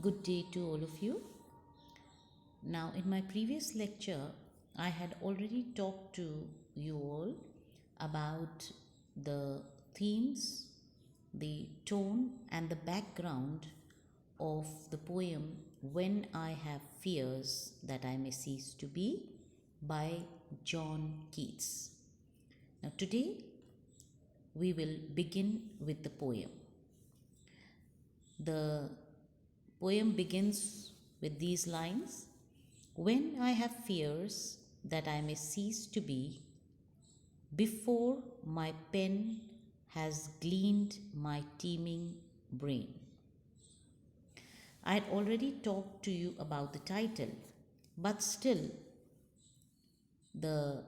Good day to all of you. Now, in my previous lecture, I had already talked to you all about the themes, the tone, and the background of the poem When I Have Fears That I May Cease to Be by John Keats. Now, today we will begin with the poem. The poem begins with these lines: When I have fears that I may cease to be, before my pen has gleaned my teeming brain. I had already talked to you about the title, but still, the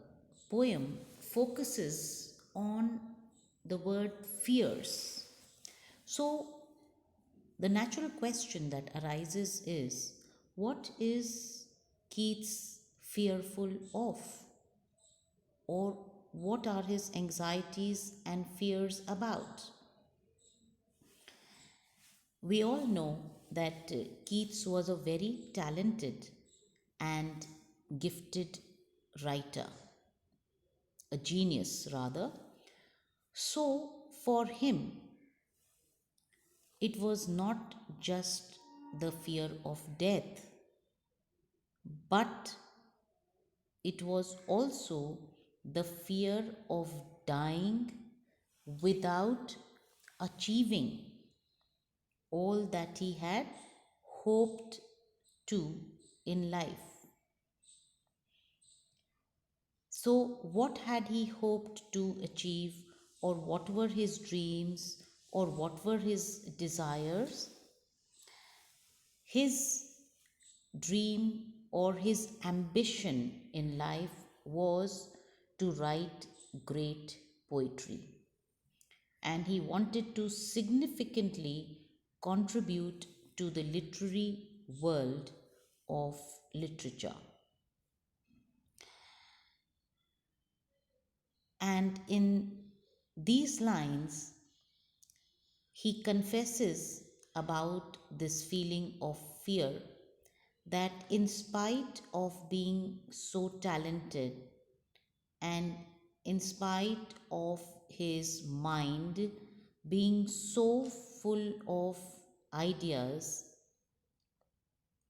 poem focuses on the word fears. So, the natural question that arises is, what is Keats fearful of? Or what are his anxieties and fears about? We all know that Keats was a very talented and gifted writer, a genius rather. So, for him, it was not just the fear of death, but it was also the fear of dying without achieving all that he had hoped to in life. So, what had he hoped to achieve, or what were his dreams, or what were his desires? His dream or his ambition in life was to write great poetry, and he wanted to significantly contribute to the literary world of literature. And in these lines, he confesses about this feeling of fear, that in spite of being so talented and in spite of his mind being so full of ideas,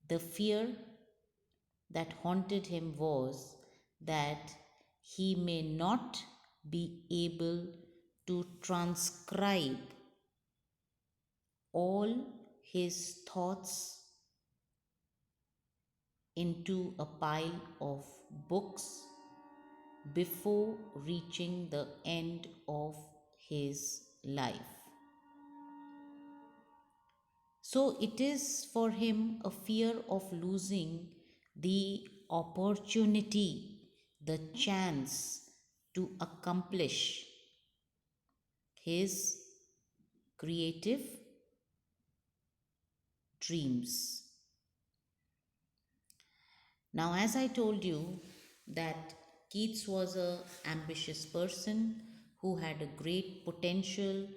the fear that haunted him was that he may not be able to transcribe all his thoughts into a pile of books before reaching the end of his life. So it is for him a fear of losing the opportunity, the chance to accomplish his creative dreams. Now, as I told you, that Keats was an ambitious person who had a great potential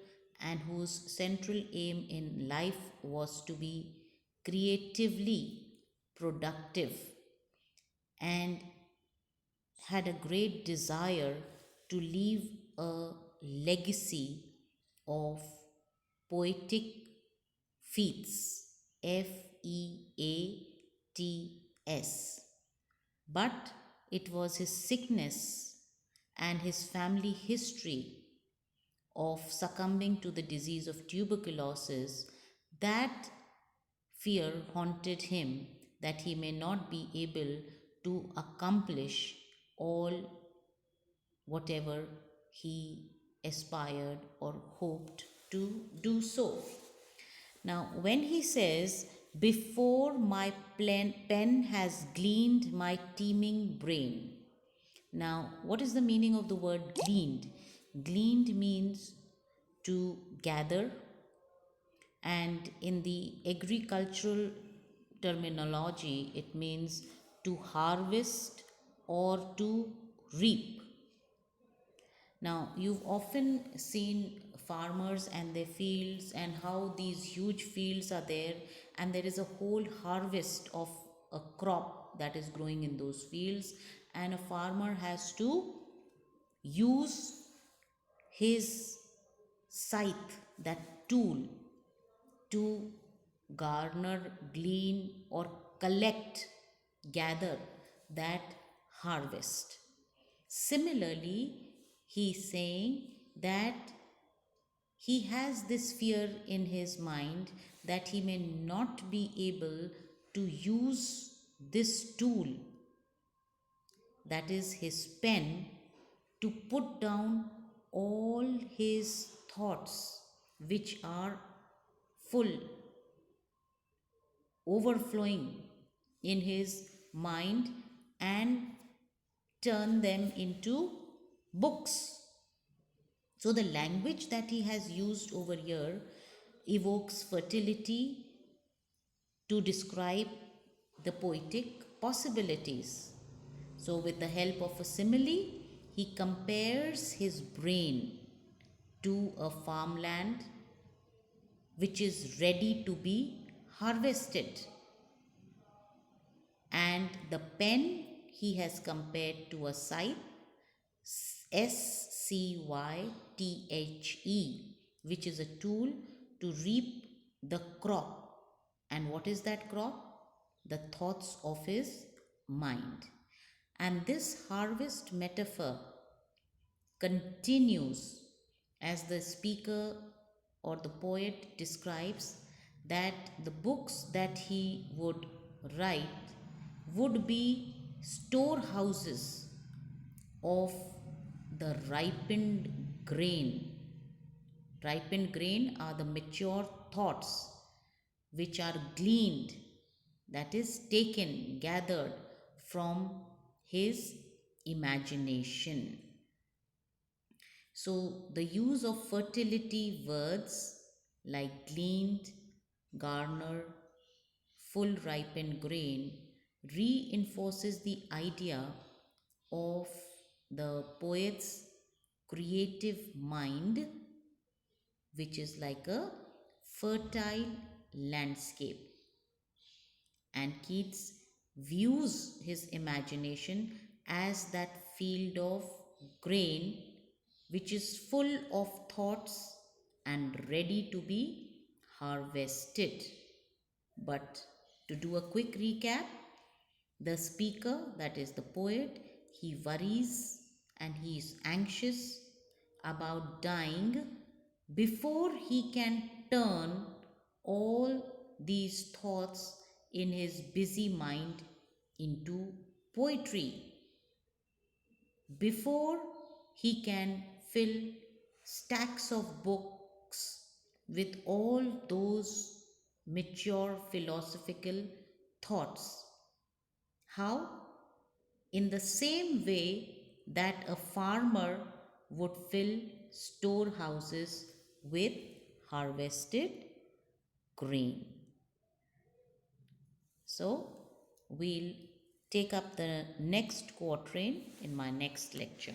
and whose central aim in life was to be creatively productive and had a great desire to leave a legacy of poetic feats, Feats. But it was his sickness and his family history of succumbing to the disease of tuberculosis that fear haunted him, that he may not be able to accomplish all whatever he aspired or hoped to do so. Now, when he says, before my pen has gleaned my teeming brain. Now, what is the meaning of the word gleaned? Gleaned means to gather, and in the agricultural terminology, it means to harvest or to reap. Now, you've often seen farmers and their fields, and how these huge fields are there, and there is a whole harvest of a crop that is growing in those fields, and a farmer has to use his scythe, that tool, to garner, glean, or collect, gather that harvest. Similarly, he's saying that he has this fear in his mind that he may not be able to use this tool, that is his pen, to put down all his thoughts which are full, overflowing in his mind, and turn them into books. So, the language that he has used over here evokes fertility to describe the poetic possibilities. So, with the help of a simile, he compares his brain to a farmland which is ready to be harvested, and the pen he has compared to a scythe, SCYTHE, which is a tool to reap the crop. And what is that crop? The thoughts of his mind. And this harvest metaphor continues as the speaker or the poet describes that the books that he would write would be storehouses of the ripened grain. Ripened grain are the mature thoughts which are gleaned, that is, taken, gathered from his imagination. So, the use of fertility words like gleaned, garner, full ripened grain reinforces the idea of the poet's creative mind, which is like a fertile landscape. And Keats views his imagination as that field of grain which is full of thoughts and ready to be harvested. But to do a quick recap, the speaker, that is the poet, he worries and he is anxious about dying before he can turn all these thoughts in his busy mind into poetry, before he can fill stacks of books with all those mature philosophical thoughts. How? In the same way that a farmer would fill storehouses with harvested grain. So, we'll take up the next quatrain in my next lecture.